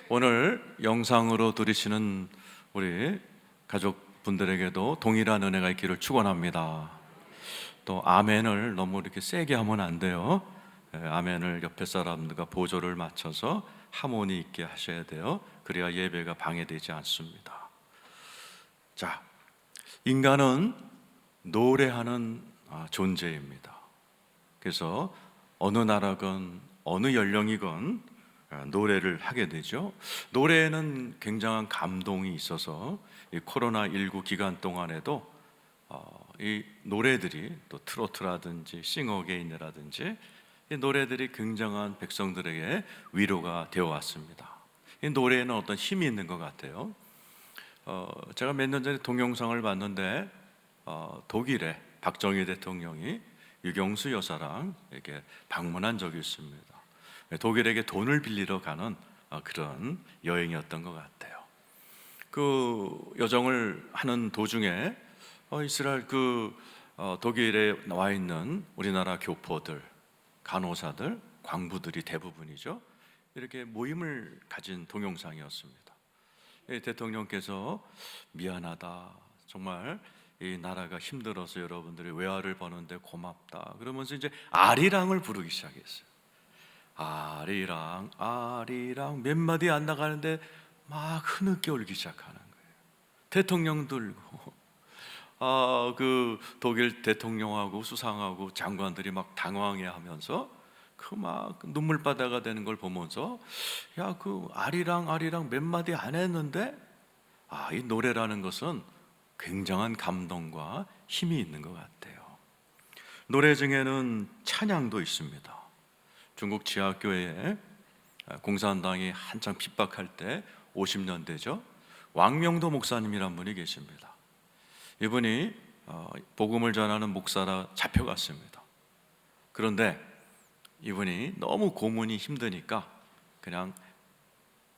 오늘 영상으로 들으시는 우리 가족분들에게도 동일한 은혜가 있기를 축원합니다. 또 아멘을 너무 이렇게 세게 하면 안 돼요. 아멘을 옆에 사람들과 보조를 맞춰서 하모니 있게 하셔야 돼요. 그래야 예배가 방해되지 않습니다. 자, 인간은 노래하는 존재입니다. 그래서 어느 나라건 어느 연령이건 노래를 하게 되죠. 노래에는 굉장한 감동이 있어서 이 코로나19 기간 동안에도 이 노래들이 또 트로트라든지 싱어게인이라든지 이 노래들이 굉장한 백성들에게 위로가 되어 왔습니다. 이 노래에는 어떤 힘이 있는 것 같아요. 제가 몇 년 전에 동영상을 봤는데 독일의 박정희 대통령이 유경수 여사랑 이렇게 방문한 적이 있습니다. 독일에게 돈을 빌리러 가는 그런 여행이었던 것 같아요. 그 여정을 하는 도중에 이스라엘 독일에 나와 있는 우리나라 교포들, 간호사들, 광부들이 대부분이죠. 이렇게 모임을 가진 동영상이었습니다. 대통령께서 미안하다, 정말 이 나라가 힘들어서 여러분들이 외화를 버는데 고맙다 그러면서 이제 아리랑을 부르기 시작했어요. 아리랑 아리랑 몇 마디 안 나가는데 막 흐느껴 울기 시작하는 거예요. 대통령 들고 그 독일 대통령하고 수상하고 장관들이 막 당황해하면서 그 막 눈물바다가 되는 걸 보면서 야, 그 아리랑 아리랑 몇 마디 안 했는데 이 노래라는 것은 굉장한 감동과 힘이 있는 것 같아요. 노래 중에는 찬양도 있습니다. 중국 지하교회에 공산당이 한창 핍박할 때 50년대죠. 왕명도 목사님이란 분이 계십니다. 이분이 복음을 전하는 목사라 잡혀갔습니다. 그런데 이분이 너무 고문이 힘드니까 그냥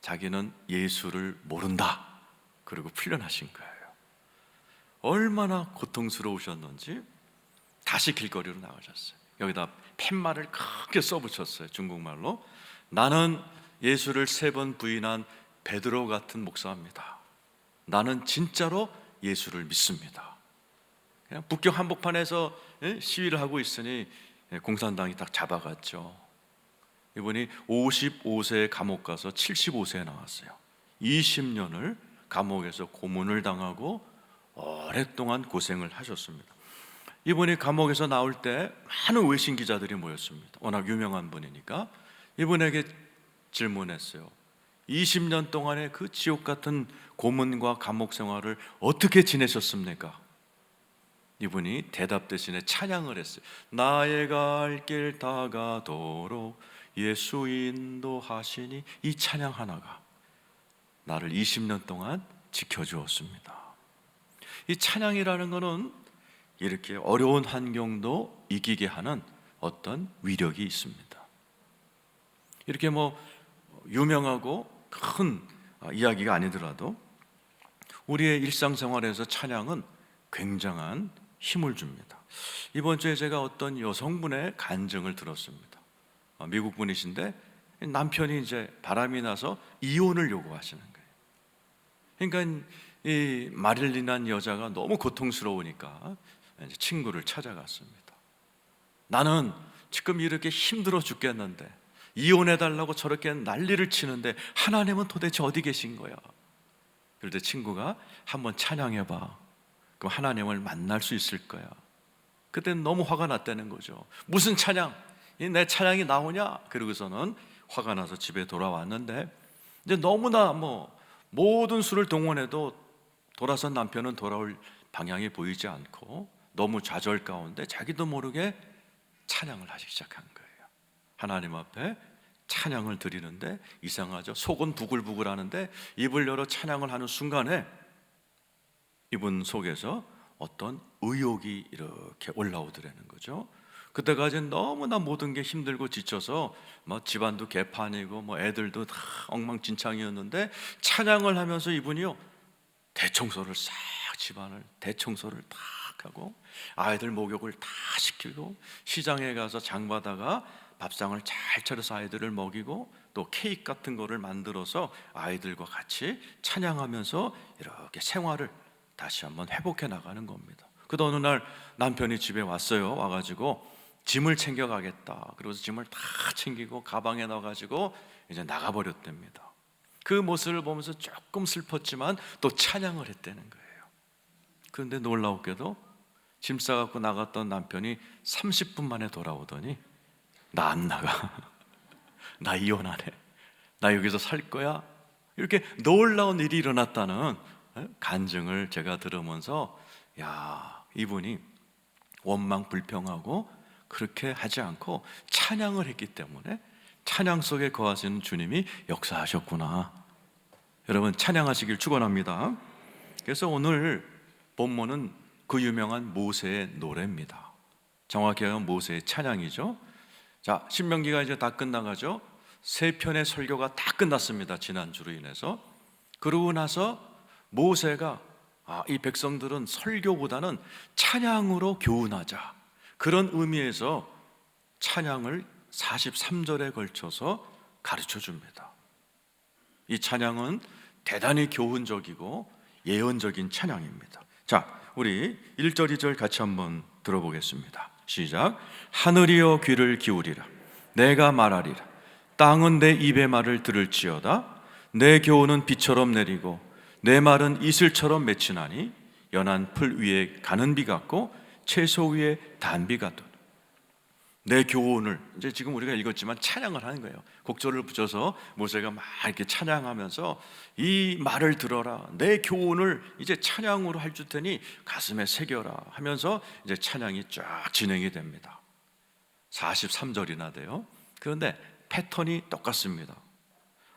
자기는 예수를 모른다 그리고 풀려나신 거예요. 얼마나 고통스러우셨는지 다시 길거리로 나가셨어요. 여기다 팻말을 크게 써붙였어요. 중국말로. 나는 예수를 3번 부인한 베드로 같은 목사입니다. 나는 진짜로 예수를 믿습니다. 그냥 북경 한복판에서 시위를 하고 있으니 공산당이 딱 잡아갔죠. 이분이 55세에 감옥 가서 75세에 나왔어요. 20년을 감옥에서 고문을 당하고 오랫동안 고생을 하셨습니다. 이분이 감옥에서 나올 때 많은 외신 기자들이 모였습니다. 워낙 유명한 분이니까. 이분에게 질문했어요. 20년 동안의 그 지옥 같은 고문과 감옥 생활을 어떻게 지내셨습니까? 이분이 대답 대신에 찬양을 했어요. 나의 갈 길 다가도록 예수 인도하시니. 이 찬양 하나가 나를 20년 동안 지켜주었습니다. 이 찬양이라는 것은 이렇게 어려운 환경도 이기게 하는 어떤 위력이 있습니다. 이렇게 유명하고 큰 이야기가 아니더라도 우리의 일상생활에서 찬양은 굉장한 힘을 줍니다. 이번 주에 제가 어떤 여성분의 간증을 들었습니다. 미국 분이신데 남편이 이제 바람이 나서 이혼을 요구하시는 거예요. 그러니까 이 마릴린한 여자가 너무 고통스러우니까 이제 친구를 찾아갔습니다. 나는 지금 이렇게 힘들어 죽겠는데 이혼해달라고 저렇게 난리를 치는데 하나님은 도대체 어디 계신 거야? 그럴 때 친구가 한번 찬양해봐. 그럼 하나님을 만날 수 있을 거야. 그때는 너무 화가 났다는 거죠. 무슨 찬양? 내 찬양이 나오냐? 그러고서는 화가 나서 집에 돌아왔는데 이제 너무나 모든 수를 동원해도 돌아선 남편은 돌아올 방향이 보이지 않고 너무 좌절 가운데 자기도 모르게 찬양을 하기 시작한 거예요. 하나님 앞에 찬양을 드리는데 이상하죠. 속은 부글부글 하는데 입을 열어 찬양을 하는 순간에 이분 속에서 어떤 의욕이 이렇게 올라오더라는 거죠. 그때까지는 너무나 모든 게 힘들고 지쳐서 집안도 개판이고 애들도 다 엉망진창이었는데 찬양을 하면서 이분이요 대청소를 싹 집안을 대청소를 딱 하고 아이들 목욕을 다 시키고 시장에 가서 장 봐다가 밥상을 잘 차려서 아이들을 먹이고 또 케이크 같은 거를 만들어서 아이들과 같이 찬양하면서 이렇게 생활을 다시 한번 회복해 나가는 겁니다. 그러다 어느 날 남편이 집에 왔어요. 와가지고 짐을 챙겨가겠다. 그래서 짐을 다 챙기고 가방에 넣어가지고 이제 나가버렸답니다. 그 모습을 보면서 조금 슬펐지만 또 찬양을 했다는 거예요. 그런데 놀라웠게도 짐 싸갖고 나갔던 남편이 30분 만에 돌아오더니 나 안 나가. 나 이혼하네. 나 여기서 살 거야. 이렇게 놀라운 일이 일어났다는 간증을 제가 들으면서 야, 이분이 원망 불평하고 그렇게 하지 않고 찬양을 했기 때문에 찬양 속에 거하시는 주님이 역사하셨구나. 여러분 찬양하시길 축원합니다. 그래서 오늘 본문은 그 유명한 모세의 노래입니다. 정확히 하면 모세의 찬양이죠. 자, 신명기가 이제 다 끝나가죠. 세 편의 설교가 다 끝났습니다. 지난주로 인해서. 그러고 나서 모세가 이 백성들은 설교보다는 찬양으로 교훈하자, 그런 의미에서 찬양을 43절에 걸쳐서 가르쳐 줍니다. 이 찬양은 대단히 교훈적이고 예언적인 찬양입니다. 자, 우리 1절 2절 같이 한번 들어보겠습니다. 시작. 하늘이여 귀를 기울이라. 내가 말하리라. 땅은 내 입의 말을 들을지어다. 내 교훈은 비처럼 내리고 내 말은 이슬처럼 맺히나니 연한 풀 위에 가는 비 같고 채소 위에 단비 같도다. 내 교훈을, 이제 지금 우리가 읽었지만 찬양을 하는 거예요. 곡절을 붙여서 모세가 막 이렇게 찬양하면서 이 말을 들어라. 내 교훈을 이제 찬양으로 할 줄 테니 가슴에 새겨라 하면서 이제 찬양이 쫙 진행이 됩니다. 43절이나 돼요. 그런데 패턴이 똑같습니다.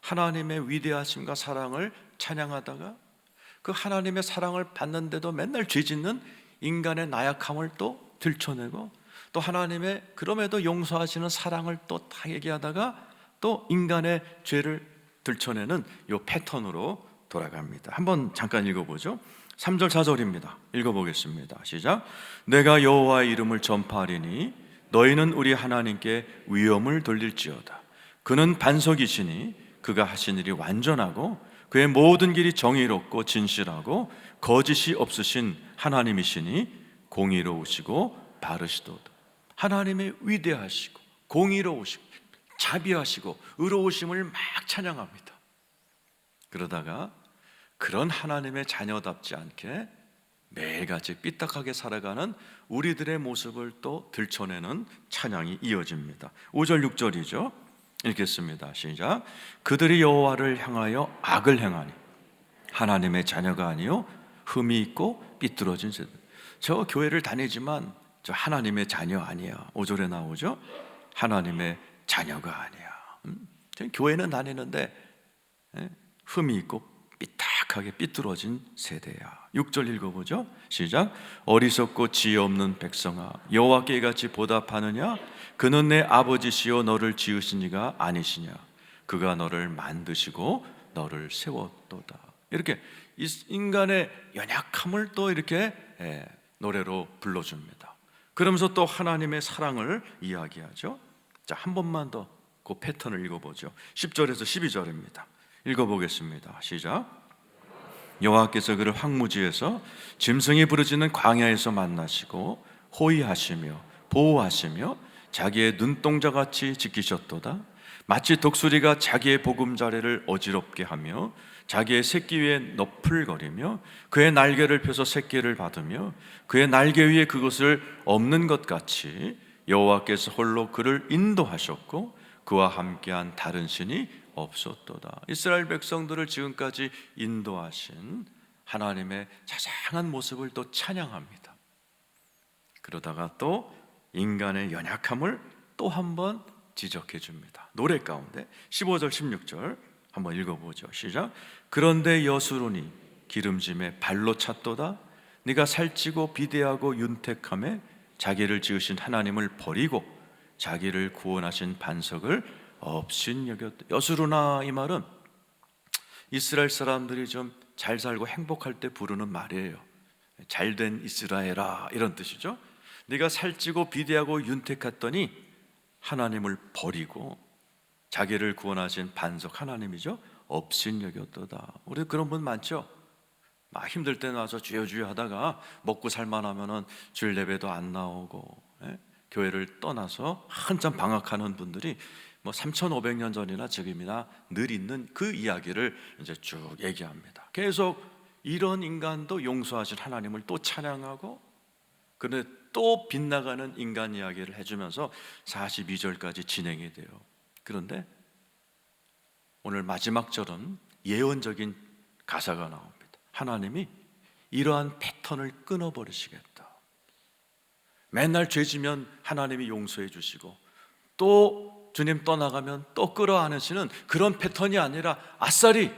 하나님의 위대하심과 사랑을 찬양하다가 그 하나님의 사랑을 받는데도 맨날 죄짓는 인간의 나약함을 또 들춰내고, 또 하나님의 그럼에도 용서하시는 사랑을 또 다 얘기하다가 또 인간의 죄를 들춰내는 이 패턴으로 돌아갑니다. 한번 잠깐 읽어보죠. 3절 4절입니다. 읽어보겠습니다. 시작. 내가 여호와의 이름을 전파하리니 너희는 우리 하나님께 위엄을 돌릴지어다. 그는 반석이시니 그가 하신 일이 완전하고 그의 모든 길이 정의롭고 진실하고 거짓이 없으신 하나님이시니 공의로우시고 바르시도다. 하나님의 위대하시고 공의로우시고 자비하시고 의로우심을 막 찬양합니다. 그러다가 그런 하나님의 자녀답지 않게 매일같이 삐딱하게 살아가는 우리들의 모습을 또 들춰내는 찬양이 이어집니다. 5절 6절이죠. 읽겠습니다. 시작. 그들이 여호와를 향하여 악을 행하니 하나님의 자녀가 아니요 흠이 있고 삐뚤어진 세대. 저 교회를 다니지만 저 하나님의 자녀 아니야. 5절에 나오죠. 하나님의 자녀가 아니야. 교회는 다니는데 흠이 있고 삐딱하게 삐뚤어진 세대야. 6절 읽어보죠. 시작. 어리석고 지혜 없는 백성아, 여호와께 이같이 보답하느냐? 그는 내 아버지시요 너를 지으신 이가 아니시냐? 그가 너를 만드시고 너를 세웠도다. 이렇게 인간의 연약함을 또 이렇게 노래로 불러줍니다. 그러면서 또 하나님의 사랑을 이야기하죠. 자, 한 번만 더 그 패턴을 읽어보죠. 10절에서 12절입니다. 읽어보겠습니다. 시작. 여호와께서 그를 황무지에서 짐승이 부르짖는 광야에서 만나시고 호위하시며 보호하시며 자기의 눈동자같이 지키셨도다. 마치 독수리가 자기의 보금자리를 어지럽게 하며 자기의 새끼 위에 너풀거리며 그의 날개를 펴서 새끼를 받으며 그의 날개 위에 그것을 엎는 것 같이 여호와께서 홀로 그를 인도하셨고 그와 함께한 다른 신이 없었도다. 이스라엘 백성들을 지금까지 인도하신 하나님의 자상한 모습을 또 찬양합니다. 그러다가 또 인간의 연약함을 또 한 번 지적해 줍니다. 노래 가운데 15절 16절 한번 읽어보죠. 시작. 그런데 여수론이 기름짐에 발로 찼도다. 네가 살찌고 비대하고 윤택함에 자기를 지으신 하나님을 버리고 자기를 구원하신 반석을 업신여겼다. 여수로나, 이 말은 이스라엘 사람들이 좀 잘 살고 행복할 때 부르는 말이에요. 잘된 이스라엘아, 이런 뜻이죠. 네가 살찌고 비대하고 윤택했더니 하나님을 버리고 자기를 구원하신 반석 하나님이죠. 업신여겼도다. 우리 그런 분 많죠. 막 힘들 때 나와서 주여 주여 하다가 먹고 살만하면은 주일 예배도 안 나오고, 교회를 떠나서 한참 방학하는 분들이 뭐 3,500년 전이나 지금이나 늘 있는 그 이야기를 이제 쭉 얘기합니다. 계속 이런 인간도 용서하신 하나님을 또 찬양하고, 그런데 또 빗나가는 인간 이야기를 해주면서 42절까지 진행이 돼요. 그런데 오늘 마지막 절은 예언적인 가사가 나옵니다. 하나님이 이러한 패턴을 끊어버리시겠다. 맨날 죄지면 하나님이 용서해 주시고, 또 주님 떠나가면 또 끌어안으시는 그런 패턴이 아니라 아싸리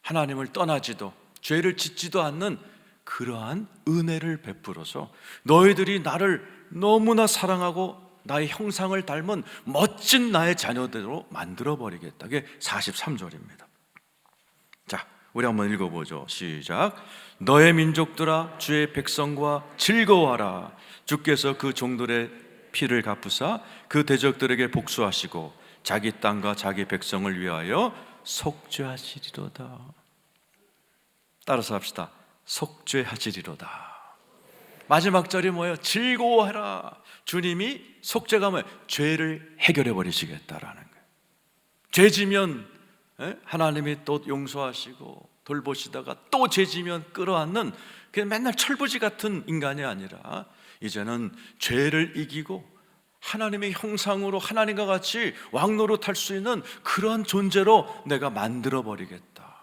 하나님을 떠나지도 죄를 짓지도 않는 그러한 은혜를 베풀어서 너희들이 나를 너무나 사랑하고 나의 형상을 닮은 멋진 나의 자녀대로 만들어버리겠다. 이게 43절입니다. 자, 우리 한번 읽어보죠. 시작. 너의 민족들아 주의 백성과 즐거워하라. 주께서 그 종들의 피를 갚으사 그 대적들에게 복수하시고 자기 땅과 자기 백성을 위하여 속죄하시리로다. 따라서 합시다. 속죄하시리로다. 마지막 절이 뭐예요? 즐거워해라. 주님이 속죄가 뭐예요? 죄를 해결해 버리시겠다라는 거예요. 죄지면 하나님이 또 용서하시고 돌보시다가 또 죄지면 끌어안는, 그냥 맨날 철부지 같은 인간이 아니라 이제는 죄를 이기고 하나님의 형상으로 하나님과 같이 왕노릇할 수 있는 그러한 존재로 내가 만들어 버리겠다.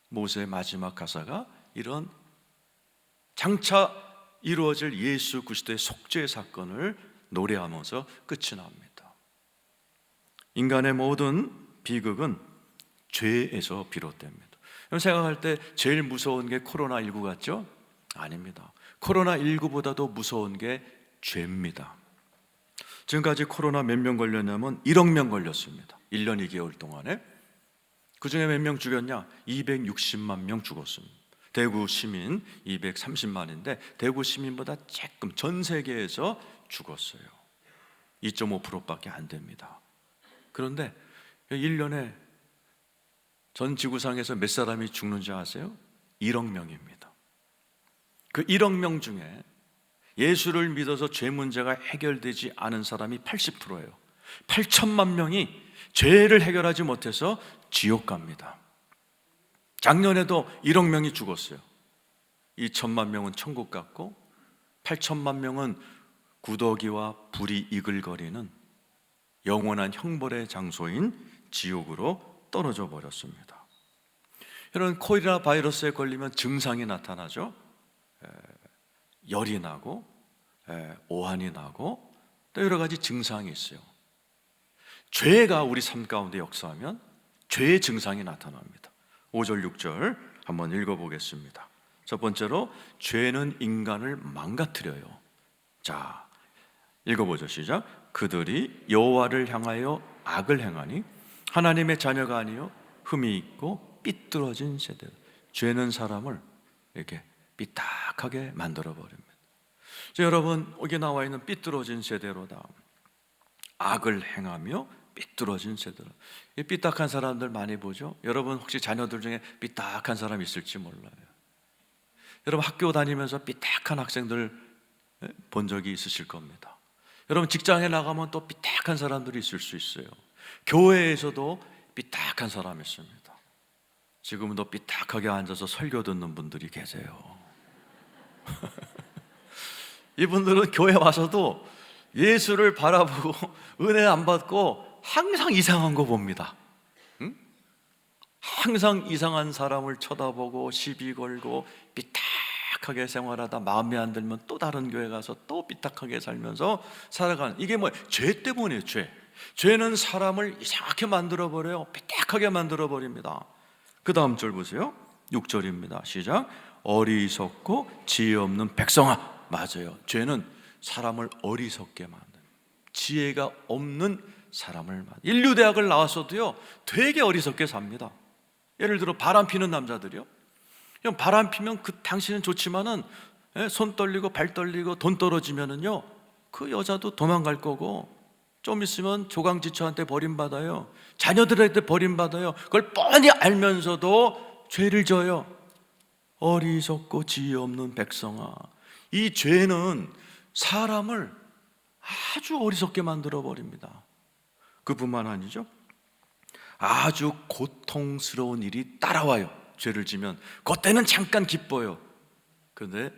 모세의 마지막 가사가 이런 장차 이루어질 예수 그리스도의 속죄 사건을 노래하면서 끝이 납니다. 인간의 모든 비극은 죄에서 비롯됩니다. 생각할 때 제일 무서운 게 코로나19 같죠? 아닙니다. 코로나19보다도 무서운 게 죄입니다. 지금까지 코로나 몇 명 걸렸냐면 1억 명 걸렸습니다. 1년 2개월 동안에. 그 중에 몇 명 죽였냐? 260만 명 죽었습니다. 대구 시민 230만인데 대구 시민보다 조금 전 세계에서 죽었어요. 2.5%밖에 안 됩니다. 그런데 1년에 전 지구상에서 몇 사람이 죽는지 아세요? 1억 명입니다. 그 1억 명 중에 예수를 믿어서 죄 문제가 해결되지 않은 사람이 80%예요. 8천만 명이 죄를 해결하지 못해서 지옥 갑니다. 작년에도 1억 명이 죽었어요. 2천만 명은 천국 갔고 8천만 명은 구더기와 불이 이글거리는 영원한 형벌의 장소인 지옥으로 떨어져 버렸습니다. 이런 코로나 바이러스에 걸리면 증상이 나타나죠. 열이 나고 오한이 나고 또 여러 가지 증상이 있어요. 죄가 우리 삶 가운데 역사하면 죄의 증상이 나타납니다. 5절 6절 한번 읽어보겠습니다. 첫 번째로 죄는 인간을 망가뜨려요. 자, 읽어보죠. 시작. 그들이 여호와를 향하여 악을 행하니 하나님의 자녀가 아니요 흠이 있고 삐뚤어진 세대. 죄는 사람을 이렇게 삐딱하게 만들어 버립니다. 여러분, 여기 나와 있는 삐뚤어진 세대로다. 악을 행하며 삐뚤어진 세대로. 이 삐딱한 사람들 많이 보죠? 여러분 혹시 자녀들 중에 삐딱한 사람 있을지 몰라요. 여러분 학교 다니면서 삐딱한 학생들 본 적이 있으실 겁니다. 여러분 직장에 나가면 또 삐딱한 사람들이 있을 수 있어요. 교회에서도 삐딱한 사람이 있습니다. 지금도 삐딱하게 앉아서 설교 듣는 분들이 계세요. 이분들은 교회 와서도 예수를 바라보고 은혜 안 받고 항상 이상한 거 봅니다. 응? 항상 이상한 사람을 쳐다보고 시비 걸고 삐딱하게 생활하다 마음에 안 들면 또 다른 교회 가서 또 삐딱하게 살면서 살아가는, 이게 뭐예요? 죄 때문이에요. 죄는 사람을 이상하게 만들어버려요. 삐딱하게 만들어버립니다. 그 다음 절 보세요. 6절입니다. 시작. 어리석고 지혜 없는 백성아. 맞아요. 죄는 사람을 어리석게 만든, 지혜가 없는 사람을 만든. 인류대학을 나왔어도요 되게 어리석게 삽니다. 예를 들어 바람 피는 남자들이요, 그냥 바람 피면 그 당신은 좋지만은 손 떨리고 발 떨리고 돈 떨어지면은요 그 여자도 도망갈 거고 좀 있으면 조강지처한테 버림받아요. 자녀들한테 버림받아요. 그걸 뻔히 알면서도 죄를 져요. 어리석고 지혜 없는 백성아, 이 죄는 사람을 아주 어리석게 만들어 버립니다. 그뿐만 아니죠, 아주 고통스러운 일이 따라와요. 죄를 지면 그때는 잠깐 기뻐요. 그런데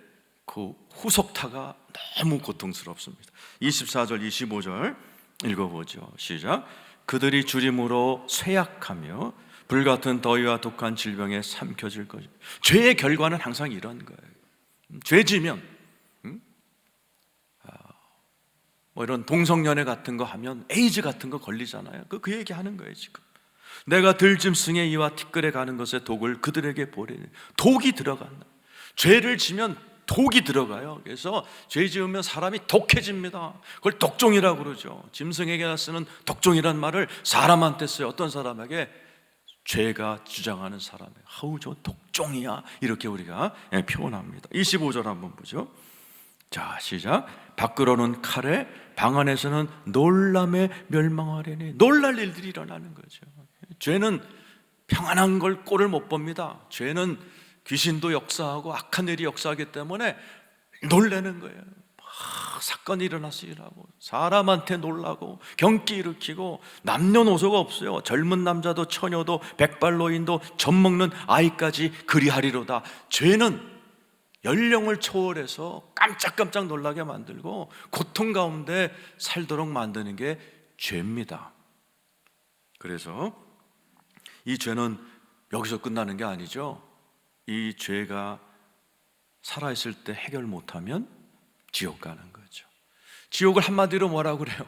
그 후속타가 너무 고통스럽습니다. 24절 25절 읽어보죠. 시작. 그들이 주림으로 쇠약하며 불같은 더위와 독한 질병에 삼켜질 것입니다. 죄의 결과는 항상 이런 거예요. 죄지면 뭐 이런 동성연애 같은 거 하면 에이즈 같은 거 걸리잖아요. 그 얘기 하는 거예요. 지금 내가 들짐승의 이와 티끌에 가는 것에 독을 그들에게 보내니, 독이 들어간다. 죄를 지면 독이 들어가요. 그래서 죄 지으면 사람이 독해집니다. 그걸 독종이라고 그러죠. 짐승에게나 쓰는 독종이란 말을 사람한테 써요. 어떤 사람에게? 죄가 주장하는 사람에게. 아우 저 독종이야, 이렇게 우리가 표현합니다. 25절 한번 보죠. 자, 시작. 밖으로는 칼에, 방 안에서는 놀람에 멸망하려니. 놀랄 일들이 일어나는 거죠. 죄는 평안한 걸 꼴을 못 봅니다. 죄는 귀신도 역사하고 악한 일이 역사하기 때문에 놀라는 거예요. 사건이 일어났으라고 사람한테 놀라고 경기 일으키고 남녀노소가 없어요. 젊은 남자도 처녀도 백발노인도 젖먹는 아이까지 그리하리로다. 죄는 연령을 초월해서 깜짝깜짝 놀라게 만들고 고통 가운데 살도록 만드는 게 죄입니다. 그래서 이 죄는 여기서 끝나는 게 아니죠. 이 죄가 살아있을 때 해결 못하면 지옥 가는 거죠. 지옥을 한마디로 뭐라고 그래요?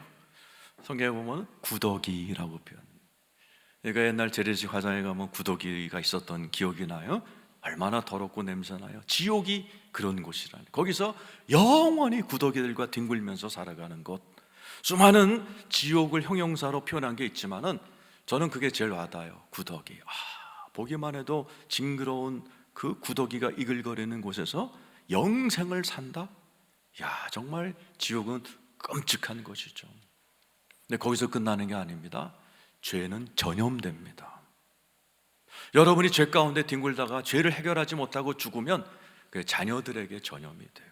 성경에 보면 구더기라고 표현해요. 그러니까 옛날 재래식 화장에 가면 구더기가 있었던 기억이 나요? 얼마나 더럽고 냄새나요? 지옥이 그런 곳이라니. 거기서 영원히 구더기들과 뒹굴면서 살아가는 곳. 수많은 지옥을 형용사로 표현한 게 있지만은 저는 그게 제일 와닿아요. 구더기. 보기만 해도 징그러운 그 구더기가 이글거리는 곳에서 영생을 산다? 야, 정말 지옥은 끔찍한 것이죠. 근데 거기서 끝나는 게 아닙니다. 죄는 전염됩니다. 여러분이 죄 가운데 뒹굴다가 죄를 해결하지 못하고 죽으면 그 자녀들에게 전염이 돼요.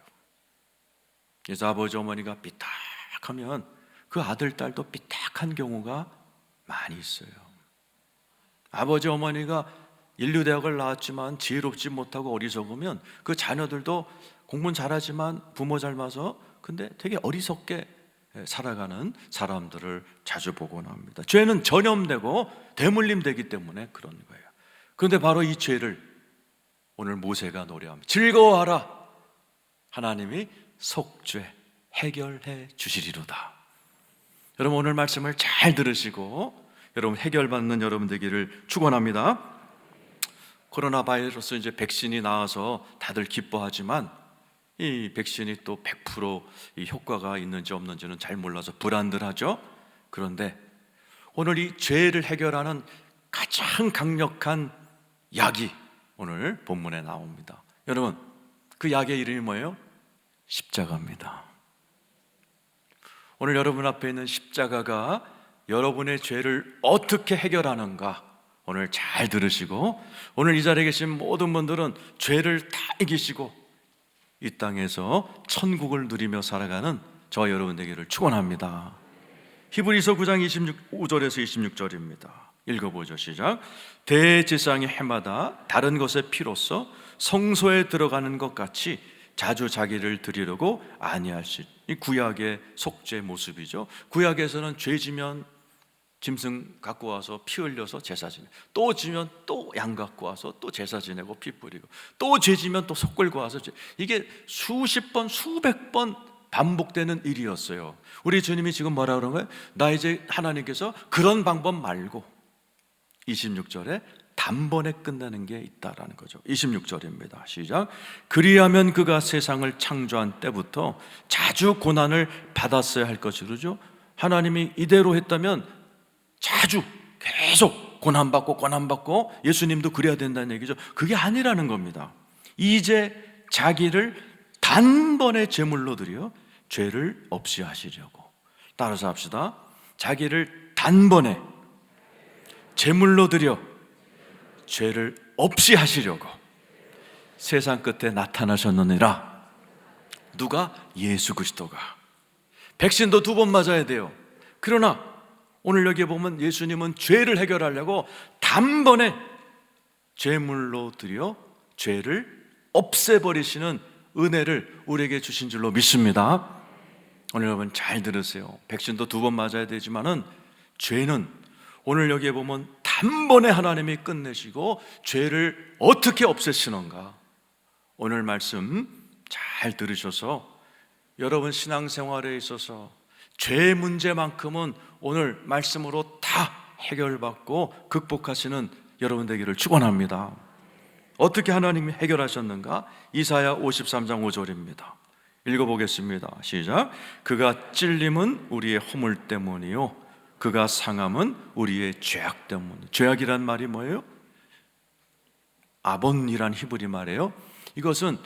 그래서 아버지 어머니가 삐딱하면 그 아들 딸도 삐딱한 경우가 많이 있어요. 아버지 어머니가 인류대학을 나왔지만 지혜롭지 못하고 어리석으면 그 자녀들도 공부는 잘하지만 부모 닮아서 근데 되게 어리석게 살아가는 사람들을 자주 보곤 합니다. 죄는 전염되고 대물림되기 때문에 그런 거예요. 그런데 바로 이 죄를 오늘 모세가 노래합니다. 즐거워하라, 하나님이 속죄 해결해 주시리로다. 여러분 오늘 말씀을 잘 들으시고 여러분 해결받는 여러분 되기를 축원합니다. 코로나 바이러스 이제 백신이 나와서 다들 기뻐하지만 이 백신이 또 100% 이 효과가 있는지 없는지는 잘 몰라서 불안들하죠. 그런데 오늘 이 죄를 해결하는 가장 강력한 약이 오늘 본문에 나옵니다. 여러분 그 약의 이름이 뭐예요? 십자가입니다. 오늘 여러분 앞에 있는 십자가가 여러분의 죄를 어떻게 해결하는가 오늘 잘 들으시고 오늘 이 자리에 계신 모든 분들은 죄를 다 이기시고 이 땅에서 천국을 누리며 살아가는 저와 여러분 되기를 축원합니다. 히브리서 9장 25절에서 26절입니다. 읽어보죠. 시작. 대제사장이 해마다 다른 것의 피로써 성소에 들어가는 것 같이 자주 자기를 드리려고 아니할 수 있다. 이 구약의 속죄 모습이죠. 구약에서는 죄 지면 짐승 갖고 와서 피 흘려서 제사 지내고 또 지면 또 양 갖고 와서 또 제사 지내고 피 뿌리고 또 죄 지면 또 속 끌고 와서 이게 수십 번 수백 번 반복되는 일이었어요. 우리 주님이 지금 뭐라 그런 거예요? 나 이제 하나님께서 그런 방법 말고 26절에 단번에 끝나는 게 있다라는 거죠. 26절입니다. 시작. 그리하면 그가 세상을 창조한 때부터 자주 고난을 받았어야 할 것이죠. 그러죠? 하나님이 이대로 했다면 자주 계속 고난받고 예수님도 그래야 된다는 얘기죠. 그게 아니라는 겁니다. 이제 자기를 단번에 제물로 드려 죄를 없이 하시려고. 따라서 합시다. 자기를 단번에 제물로 드려 죄를 없이 하시려고 세상 끝에 나타나셨느니라. 누가? 예수 그리스도가. 백신도 2번 맞아야 돼요. 그러나 오늘 여기에 보면 예수님은 죄를 해결하려고 단번에 제물로 드려 죄를 없애버리시는 은혜를 우리에게 주신 줄로 믿습니다. 오늘 여러분 잘 들으세요. 백신도 2번 맞아야 되지만은 죄는 오늘 여기에 보면 단번에 하나님이 끝내시고 죄를 어떻게 없애시는가. 오늘 말씀 잘 들으셔서 여러분 신앙생활에 있어서 죄 문제만큼은 오늘 말씀으로 다 해결받고 극복하시는 여러분 되기를 축원합니다. 어떻게 하나님이 해결하셨는가? 이사야 53장 5절입니다. 읽어보겠습니다. 시작. 그가 찔림은 우리의 허물 때문이요 그가 상함은 우리의 죄악 때문. 죄악이란 말이 뭐예요? 아본이란 히브리 말이에요. 이것은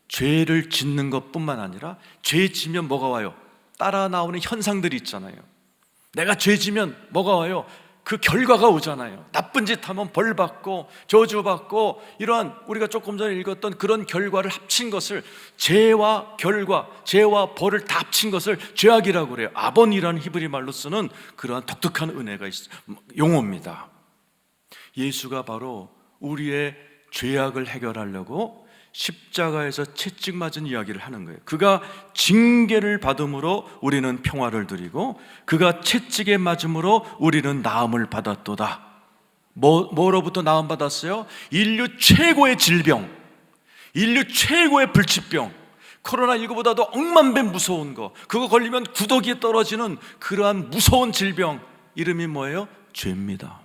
죄를 짓는 것뿐만 아니라 죄 지면 뭐가 와요? 따라 나오는 현상들이 있잖아요. 내가 죄 지면 뭐가 와요? 그 결과가 오잖아요. 나쁜 짓 하면 벌 받고 저주 받고, 이러한 우리가 조금 전에 읽었던 그런 결과를 합친 것을, 죄와 결과, 죄와 벌을 다 합친 것을 죄악이라고 그래요. 아본이라는 히브리 말로 쓰는 그러한 독특한 은혜가 용어입니다. 예수가 바로 우리의 죄악을 해결하려고 십자가에서 채찍 맞은 이야기를 하는 거예요. 그가 징계를 받음으로 우리는 평화를 누리고 그가 채찍에 맞음으로 우리는 나음을 받았도다. 뭐로부터 나음 받았어요? 인류 최고의 질병, 인류 최고의 불치병, 코로나19보다도 억만배 무서운 거, 그거 걸리면 구더기에 떨어지는 그러한 무서운 질병, 이름이 뭐예요? 죄입니다.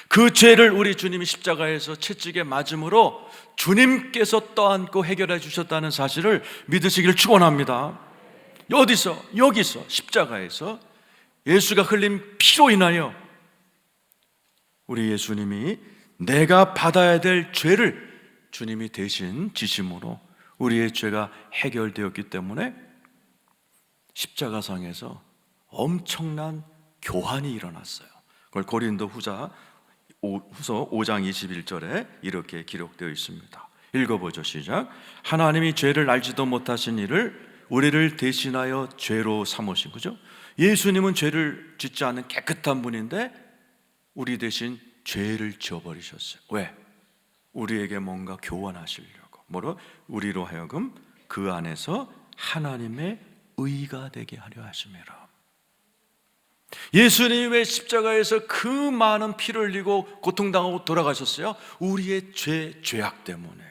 그 죄를 우리 주님이 십자가에서 채찍에 맞음으로 주님께서 떠안고 해결해 주셨다는 사실을 믿으시길 축원합니다. 어디서? 여기서 십자가에서 예수가 흘린 피로 인하여 우리 예수님이 내가 받아야 될 죄를 주님이 대신 지심으로 우리의 죄가 해결되었기 때문에 십자가상에서 엄청난 교환이 일어났어요. 그걸 고린도후서 5장 21절에 이렇게 기록되어 있습니다. 읽어보죠. 시작. 하나님이 죄를 알지도 못하신 이를 우리를 대신하여 죄로 삼으신, 그죠? 예수님은 죄를 짓지 않는 깨끗한 분인데 우리 대신 죄를 지어버리셨어요. 왜? 우리에게 뭔가 교환하시려고. 뭐로? 우리로 하여금 그 안에서 하나님의 의가 되게 하려 하심이라. 예수님이 왜 십자가에서 그 많은 피를 흘리고 고통당하고 돌아가셨어요? 우리의 죄악 때문에요.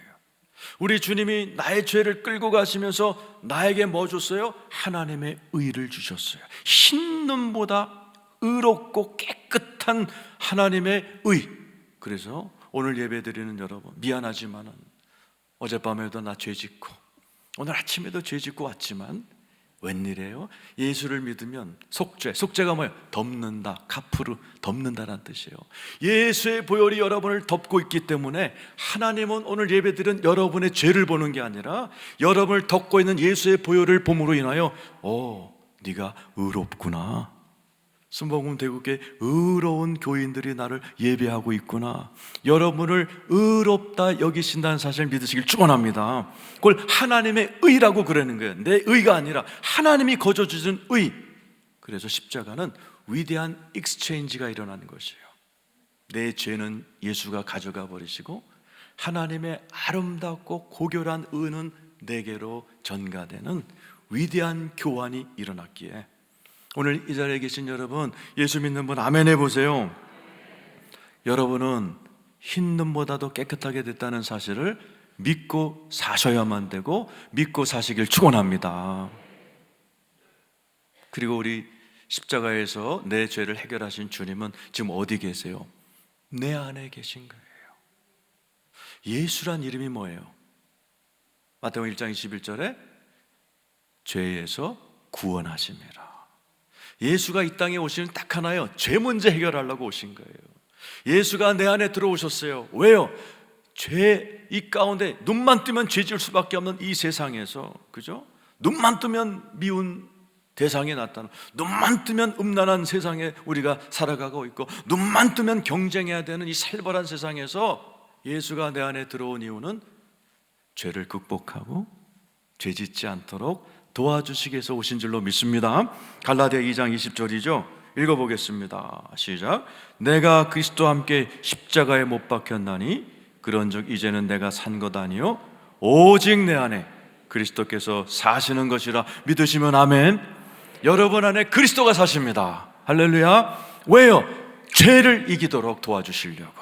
우리 주님이 나의 죄를 끌고 가시면서 나에게 뭐 줬어요? 하나님의 의를 주셨어요. 흰 눈보다 의롭고 깨끗한 하나님의 의. 그래서 오늘 예배드리는 여러분, 미안하지만은 어젯밤에도 나 죄 짓고 오늘 아침에도 죄 짓고 왔지만 웬일이에요? 예수를 믿으면 속죄가 뭐예요? 덮는다, 카프르, 덮는다라는 뜻이에요. 예수의 보혈이 여러분을 덮고 있기 때문에 하나님은 오늘 예배드린 여러분의 죄를 보는 게 아니라 여러분을 덮고 있는 예수의 보혈을 봄으로 인하여 네가 의롭구나, 순복음 대국의 의로운 교인들이 나를 예배하고 있구나, 여러분을 의롭다 여기신다는 사실을 믿으시길 축원합니다. 그걸 하나님의 의라고 그러는 거예요. 내 의가 아니라 하나님이 거저 주신 의. 그래서 십자가는 위대한 익스체인지가 일어나는 것이에요. 내 죄는 예수가 가져가 버리시고 하나님의 아름답고 고결한 의는 내게로 전가되는 위대한 교환이 일어났기에 오늘 이 자리에 계신 여러분, 예수 믿는 분 아멘 해보세요. 여러분은 흰 눈보다도 깨끗하게 됐다는 사실을 믿고 사셔야만 되고 믿고 사시길 축원합니다. 그리고 우리 십자가에서 내 죄를 해결하신 주님은 지금 어디 계세요? 내 안에 계신 거예요. 예수란 이름이 뭐예요? 마태복음 1장 21절에 죄에서 구원하심이라. 예수가 이 땅에 오시는 딱 하나요, 죄 문제 해결하려고 오신 거예요. 예수가 내 안에 들어오셨어요. 왜요? 죄 이 가운데 눈만 뜨면 죄 지을 수밖에 없는 이 세상에서, 그죠? 눈만 뜨면 미운 대상이 나타나. 눈만 뜨면 음란한 세상에 우리가 살아가고 있고, 눈만 뜨면 경쟁해야 되는 이 살벌한 세상에서 예수가 내 안에 들어온 이유는 죄를 극복하고 죄 짓지 않도록 도와주시기 위해서 오신 줄로 믿습니다. 갈라디아 2장 20절이죠. 읽어보겠습니다. 시작. 내가 그리스도와 함께 십자가에 못 박혔나니 그런즉 이제는 내가 산 것 아니요 오직 내 안에 그리스도께서 사시는 것이라 믿으시면 아멘. 여러분 안에 그리스도가 사십니다. 할렐루야. 왜요? 죄를 이기도록 도와주시려고.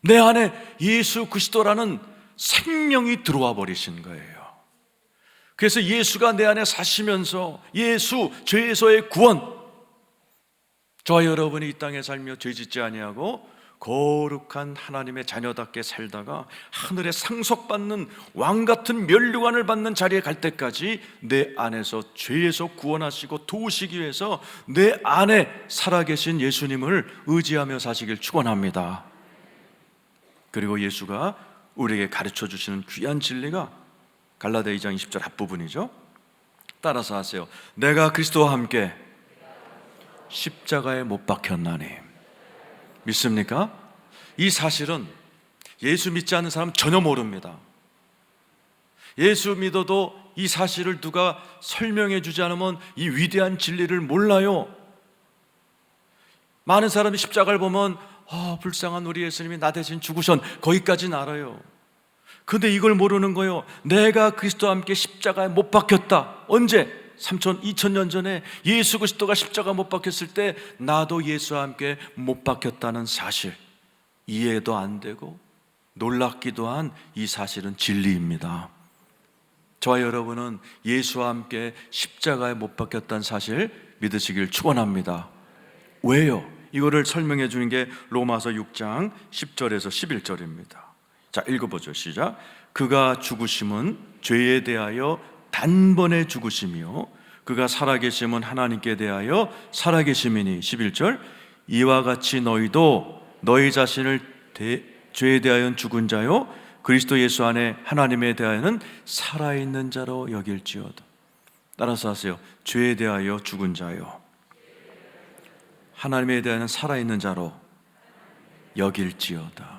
내 안에 예수 그리스도라는 생명이 들어와 버리신 거예요. 그래서 예수가 내 안에 사시면서 예수, 죄에서의 구원, 저와 여러분이 이 땅에 살며 죄 짓지 아니하고 거룩한 하나님의 자녀답게 살다가 하늘에 상속받는 왕같은 면류관을 받는 자리에 갈 때까지 내 안에서 죄에서 구원하시고 도우시기 위해서 내 안에 살아계신 예수님을 의지하며 사시길 축원합니다. 그리고 예수가 우리에게 가르쳐 주시는 귀한 진리가 갈라디아 2장 20절 앞부분이죠. 따라서 하세요. 내가 그리스도와 함께 십자가에 못 박혔나니. 믿습니까? 이 사실은 예수 믿지 않는 사람 전혀 모릅니다. 예수 믿어도 이 사실을 누가 설명해 주지 않으면 이 위대한 진리를 몰라요. 많은 사람이 십자가를 보면 불쌍한 우리 예수님이 나 대신 죽으신, 거기까지는 알아요. 근데 이걸 모르는 거예요. 내가 그리스도와 함께 십자가에 못 박혔다. 언제? 2000년 전에 예수 그리스도가 십자가 못 박혔을 때 나도 예수와 함께 못 박혔다는 사실, 이해도 안 되고 놀랍기도 한 이 사실은 진리입니다. 저와 여러분은 예수와 함께 십자가에 못 박혔다는 사실 믿으시길 축원합니다. 왜요? 이거를 설명해 주는 게 로마서 6장 10절에서 11절입니다. 자, 읽어보죠. 시작. 그가 죽으심은 죄에 대하여 단번에 죽으심이요 그가 살아계심은 하나님께 대하여 살아계심이니. 11절. 이와 같이 너희도 너희 자신을 죄에 대하여는 죽은 자요 그리스도 예수 안에 하나님에 대하여는 살아있는 자로 여길지어다. 따라서 하세요. 죄에 대하여 죽은 자요 하나님에 대하여는 살아있는 자로 여길지어다.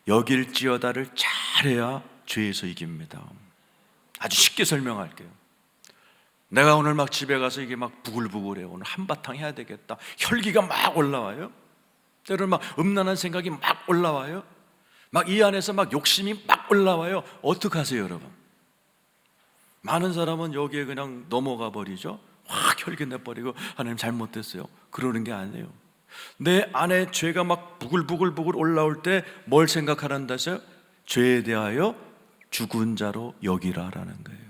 여길지어다를 잘해야 죄에서 이깁니다. 아주 쉽게 설명할게요. 내가 오늘 막 집에 가서 이게 막 부글부글해요. 오늘 한바탕 해야 되겠다. 혈기가 막 올라와요. 때로는 막 음란한 생각이 막 올라와요. 막 이 안에서 막 욕심이 막 올라와요. 어떡하세요, 여러분? 많은 사람은 여기에 그냥 넘어가 버리죠. 확 혈기 내버리고 하나님 잘못됐어요. 그러는 게 아니에요. 내 안에 죄가 막 부글부글 올라올 때 뭘 생각하란다 했어요? 죄에 대하여 죽은 자로 여기라라는 거예요.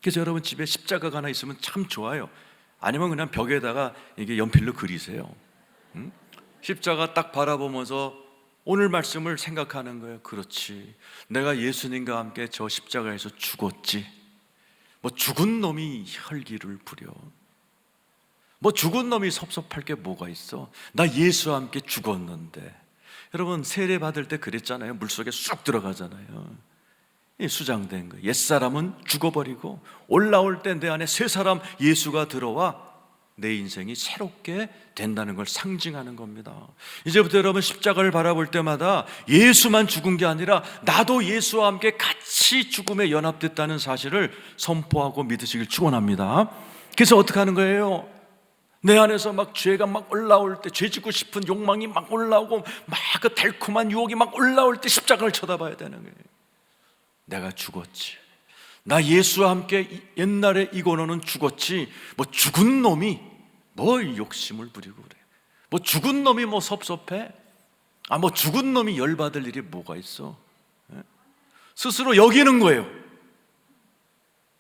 그래서 여러분 집에 십자가가 하나 있으면 참 좋아요. 아니면 그냥 벽에다가 이게 연필로 그리세요. 십자가 딱 바라보면서 오늘 말씀을 생각하는 거예요. 그렇지, 내가 예수님과 함께 저 십자가에서 죽었지. 뭐 죽은 놈이 혈기를 부려, 뭐 죽은 놈이 섭섭할 게 뭐가 있어? 나 예수와 함께 죽었는데. 여러분 세례 받을 때 그랬잖아요. 물속에 쑥 들어가잖아요. 수장된 거예요. 옛사람은 죽어버리고 올라올 때 내 안에 새 사람 예수가 들어와 내 인생이 새롭게 된다는 걸 상징하는 겁니다. 이제부터 여러분 십자가를 바라볼 때마다 예수만 죽은 게 아니라 나도 예수와 함께 같이 죽음에 연합됐다는 사실을 선포하고 믿으시길 축원합니다. 그래서 어떻게 하는 거예요? 내 안에서 막 죄가 막 올라올 때, 죄 짓고 싶은 욕망이 막 올라오고 막 그 달콤한 유혹이 막 올라올 때 십자가를 쳐다봐야 되는 거예요. 내가 죽었지. 나 예수와 함께 옛날에 이고노는 죽었지. 뭐 죽은 놈이 뭘 욕심을 부리고 그래. 뭐 죽은 놈이 뭐 섭섭해? 뭐 죽은 놈이 열받을 일이 뭐가 있어? 스스로 여기는 거예요.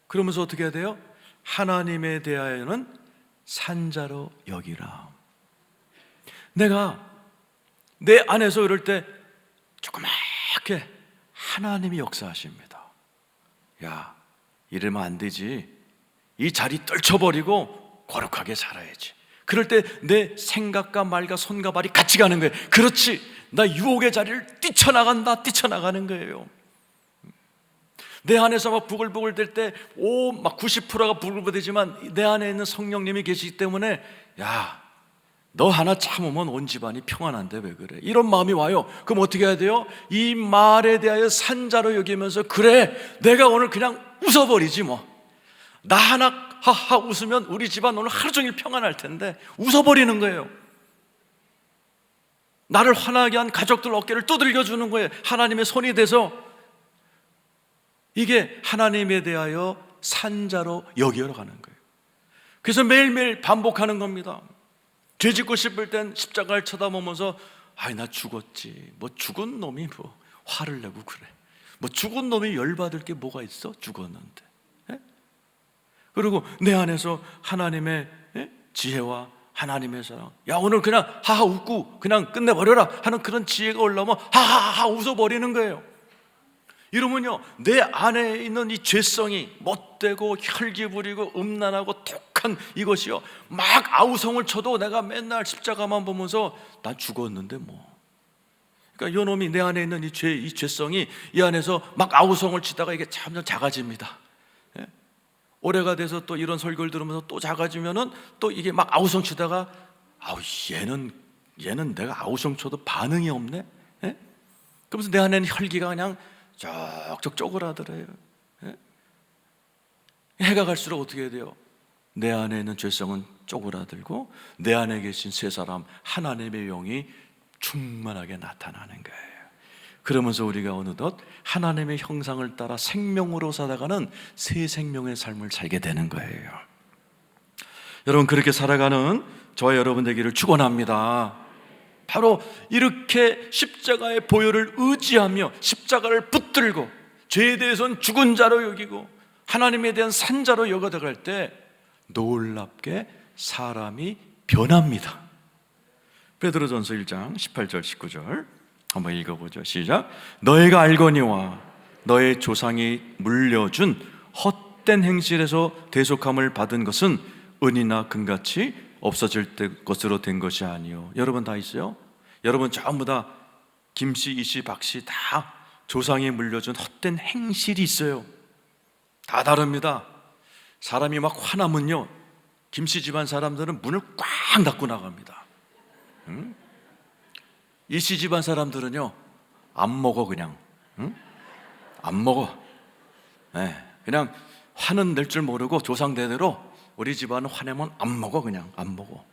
그러면서 어떻게 해야 돼요? 하나님에 대하여는 산자로 여기라. 내가 내 안에서 이럴 때 조그맣게 하나님이 역사하십니다. 야, 이러면 안 되지. 이 자리 떨쳐버리고 거룩하게 살아야지. 그럴 때 내 생각과 말과 손과 발이 같이 가는 거예요. 그렇지, 나 유혹의 자리를 뛰쳐나간다. 뛰쳐나가는 거예요. 내 안에서 막 부글부글 될 때 막 90%가 부글부글되지만 내 안에 있는 성령님이 계시기 때문에 야, 너 하나 참으면 온 집안이 평안한데 왜 그래? 이런 마음이 와요. 그럼 어떻게 해야 돼요? 이 말에 대하여 산자로 여기면서 그래, 내가 오늘 그냥 웃어버리지 뭐. 나 하나 하하 웃으면 우리 집안 오늘 하루 종일 평안할 텐데 웃어버리는 거예요. 나를 화나게 한 가족들 어깨를 두들겨 주는 거예요. 하나님의 손이 돼서. 이게 하나님에 대하여 산자로 여기러 가는 거예요. 그래서 매일매일 반복하는 겁니다. 죄 짓고 싶을 땐 십자가를 쳐다보면서 아이 나 죽었지, 뭐 죽은 놈이 뭐 화를 내고 그래, 뭐 죽은 놈이 열받을 게 뭐가 있어? 죽었는데. 그리고 내 안에서 하나님의 지혜와 하나님의 사랑, 야 오늘 그냥 하하 웃고 그냥 끝내버려라 하는 그런 지혜가 올라오면 하하하 웃어버리는 거예요. 이러면요, 내 안에 있는 이 죄성이 못되고 혈기 부리고 음란하고 독한 이것이요, 막 아우성을 쳐도 내가 맨날 십자가만 보면서 난 죽었는데 뭐. 그러니까 이놈이 내 안에 있는 이 죄성이 이 안에서 막 아우성을 치다가 이게 점점 작아집니다. 올해가 돼서 또 이런 설교를 들으면서 또 작아지면은 또 이게 막 아우성 치다가 아우 얘는 내가 아우성 쳐도 반응이 없네. 그러면서 내 안에는 혈기가 그냥 쩍쩍 쪼그라들어요. 해가 갈수록 어떻게 해야 돼요? 내 안에 있는 죄성은 쪼그라들고 내 안에 계신 새 사람 하나님의 영이 충만하게 나타나는 거예요. 그러면서 우리가 어느덧 하나님의 형상을 따라 생명으로 살아가는 새 생명의 삶을 살게 되는 거예요. 여러분, 그렇게 살아가는 저와 여러분 되기를 축원합니다. 바로 이렇게 십자가의 보혈을 의지하며 십자가를 붙들고 죄에 대해서는 죽은 자로 여기고 하나님에 대한 산자로 여겨나갈 때 놀랍게 사람이 변합니다. 베드로전서 1장 18절 19절 한번 읽어보죠. 시작. 너희가 알거니와 너의 조상이 물려준 헛된 행실에서 대속함을 받은 것은 은이나 금같이 없어질 것으로 된 것이 아니요. 여러분 다 있어요? 여러분 전부 다 김씨, 이씨, 박씨 다 조상이 물려준 헛된 행실이 있어요. 다 다릅니다. 사람이 막 화나면요, 김씨 집안 사람들은 문을 꽉 닫고 나갑니다. 이씨 집안 사람들은요 안 먹어. 그냥 안 먹어. 그냥 화는 낼 줄 모르고 조상대대로 우리 집안은 화내면 안 먹어. 그냥 안 먹어.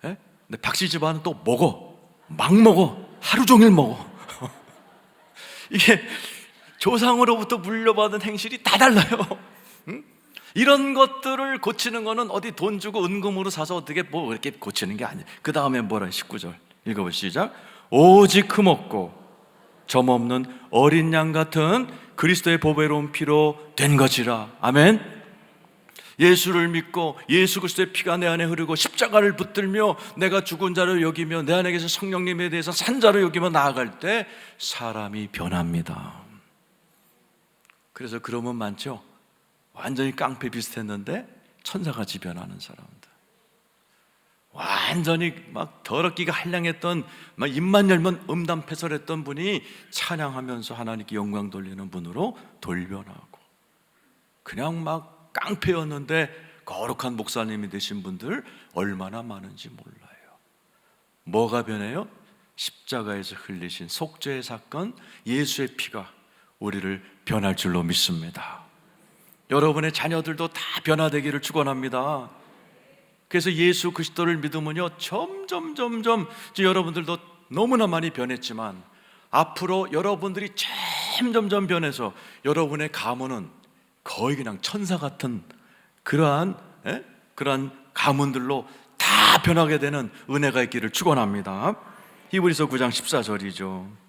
근데 박씨 집안은 또 먹어. 막 먹어. 하루 종일 먹어. 이게 조상으로부터 물려받은 행실이 다 달라요. 이런 것들을 고치는 거는 어디 돈 주고 은금으로 사서 어떻게 뭐 이렇게 고치는 게 아니에요. 그 다음에 뭐라 19절 읽어보시죠. 시작. 오직 흠없고 점없는 어린 양 같은 그리스도의 보배로운 피로 된 것이라. 아멘. 예수를 믿고 예수 그리스도의 피가 내 안에 흐르고 십자가를 붙들며 내가 죽은 자를 여기며 내 안에 계신 성령님에 대해서 산자로 여기며 나아갈 때 사람이 변합니다. 그래서 그러면 많죠. 완전히 깡패 비슷했는데 천사같이 변하는 사람들, 완전히 막 더럽기가 한량했던, 막 입만 열면 음담패설했던 분이 찬양하면서 하나님께 영광 돌리는 분으로 돌변하고, 그냥 막 깡패였는데 거룩한 목사님이 되신 분들 얼마나 많은지 몰라요. 뭐가 변해요? 십자가에서 흘리신 속죄의 사건, 예수의 피가 우리를 변할 줄로 믿습니다. 여러분의 자녀들도 다 변화되기를 축원합니다. 그래서 예수 그리스도를 믿으면요 점점 여러분들도 너무나 많이 변했지만 앞으로 여러분들이 점점 변해서 여러분의 가문은 거의 그냥 천사 같은 그러한 가문들로 다 변하게 되는 은혜가 있기를 축원합니다. 히브리서 9장 14절이죠.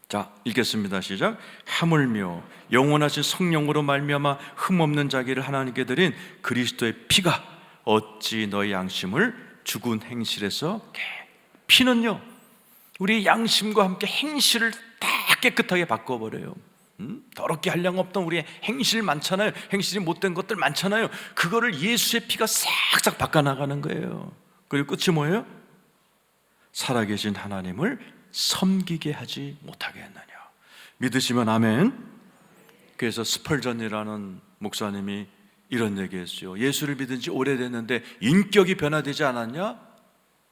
자, 읽겠습니다. 시작. 하물며 영원하신 성령으로 말미암아 흠없는 자기를 하나님께 드린 그리스도의 피가 어찌 너희 양심을 죽은 행실에서 피는요 우리 양심과 함께 행실을 다 깨끗하게 바꿔버려요. 더럽게 한량 없던 우리의 행실 많잖아요. 행실이 못된 것들 많잖아요. 그거를 예수의 피가 싹싹 바꿔나가는 거예요. 그리고 끝이 뭐예요? 살아계신 하나님을 섬기게 하지 못하게 했느냐. 믿으시면 아멘. 그래서 스펄전이라는 목사님이 이런 얘기했어요. 예수를 믿은 지 오래됐는데 인격이 변화되지 않았냐?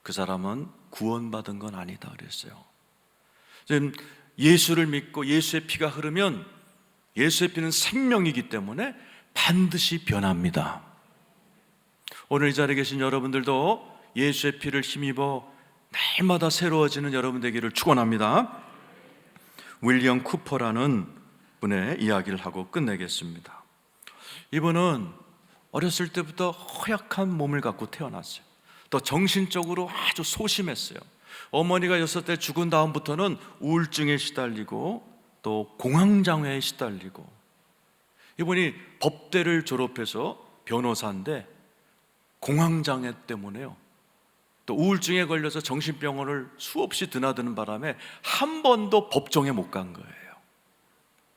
그 사람은 구원받은 건 아니다 그랬어요. 지금 예수를 믿고 예수의 피가 흐르면 예수의 피는 생명이기 때문에 반드시 변합니다. 오늘 이 자리에 계신 여러분들도 예수의 피를 힘입어 날마다 새로워지는 여러분 되기를 축원합니다. 윌리엄 쿠퍼라는 분의 이야기를 하고 끝내겠습니다. 이분은 어렸을 때부터 허약한 몸을 갖고 태어났어요. 또 정신적으로 아주 소심했어요. 어머니가 6살 죽은 다음부터는 우울증에 시달리고 또 공황장애에 시달리고, 이분이 법대를 졸업해서 변호사인데 공황장애 때문에요, 또 우울증에 걸려서 정신병원을 수없이 드나드는 바람에 한 번도 법정에 못 간 거예요.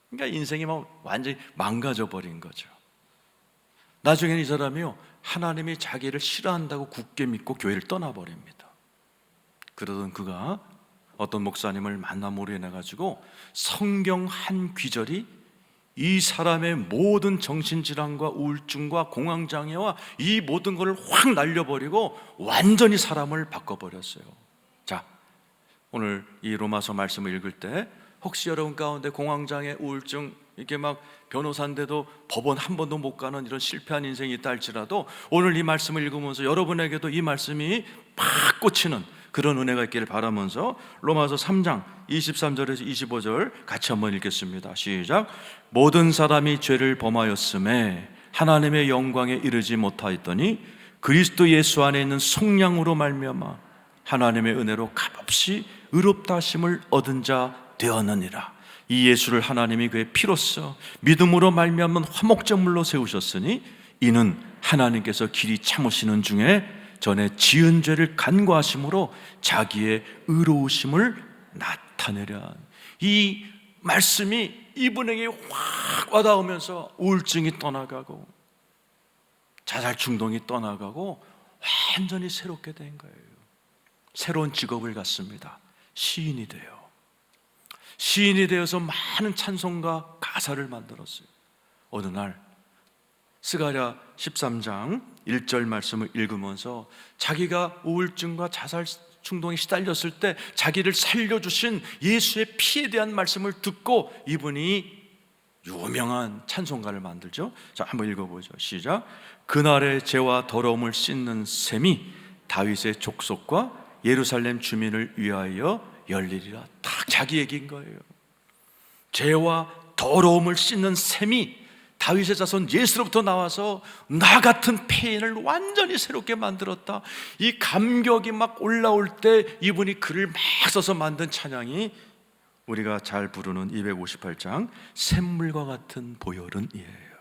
그러니까 인생이 막 완전히 망가져 버린 거죠. 나중에는 이 사람이요, 하나님이 자기를 싫어한다고 굳게 믿고 교회를 떠나버립니다. 그러던 그가 어떤 목사님을 만남으로 인해 가지고 성경 한 귀절이 이 사람의 모든 정신질환과 우울증과 공황장애와 이 모든 것을 확 날려버리고 완전히 사람을 바꿔버렸어요. 자, 오늘 이 로마서 말씀을 읽을 때 혹시 여러분 가운데 공황장애, 우울증, 이렇게 막 변호사인데도 법원 한 번도 못 가는 이런 실패한 인생이 있다 할지라도 오늘 이 말씀을 읽으면서 여러분에게도 이 말씀이 팍 꽂히는 그런 은혜가 있기를 바라면서 로마서 3장 23절에서 25절 같이 한번 읽겠습니다. 시작. 모든 사람이 죄를 범하였음에 하나님의 영광에 이르지 못하였더니 그리스도 예수 안에 있는 속량으로 말미암아 하나님의 은혜로 값없이 의롭다 하심을 얻은 자 되었느니라. 이 예수를 하나님이 그의 피로써 믿음으로 말미암은 화목제물로 세우셨으니 이는 하나님께서 길이 참으시는 중에 전에 지은 죄를 간과하심으로 자기의 의로우심을 나타내려. 이 말씀이 이분에게 확 와닿으면서 우울증이 떠나가고 자살 충동이 떠나가고 완전히 새롭게 된 거예요. 새로운 직업을 갖습니다. 시인이 돼요. 시인이 되어서 많은 찬송가 가사를 만들었어요. 어느 날 스가랴 13장 1절 말씀을 읽으면서 자기가 우울증과 자살 충동에 시달렸을 때 자기를 살려주신 예수의 피에 대한 말씀을 듣고 이분이 유명한 찬송가를 만들죠. 자, 한번 읽어보죠. 시작. 그날의 죄와 더러움을 씻는 샘이 다윗의 족속과 예루살렘 주민을 위하여 열리리라. 딱 자기 얘기인 거예요. 죄와 더러움을 씻는 샘이 다윗의 자손 예수로부터 나와서 나 같은 폐인을 완전히 새롭게 만들었다. 이 감격이 막 올라올 때 이분이 글을 막 써서 만든 찬양이 우리가 잘 부르는 258장 샘물과 같은 보혈은이에요.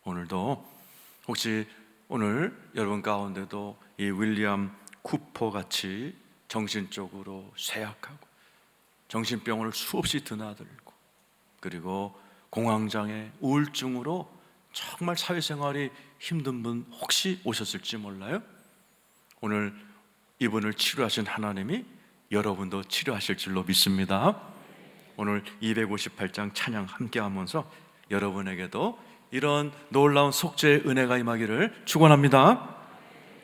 오늘도 혹시 오늘 여러분 가운데도 이 윌리엄 쿠퍼 같이 정신적으로 쇠약하고 정신병원을 수없이 드나들고 그리고 공황장애, 우울증으로 정말 사회생활이 힘든 분 혹시 오셨을지 몰라요? 오늘 이분을 치료하신 하나님이 여러분도 치료하실 줄로 믿습니다. 오늘 258장 찬양 함께 하면서 여러분에게도 이런 놀라운 속죄의 은혜가 임하기를 축원합니다.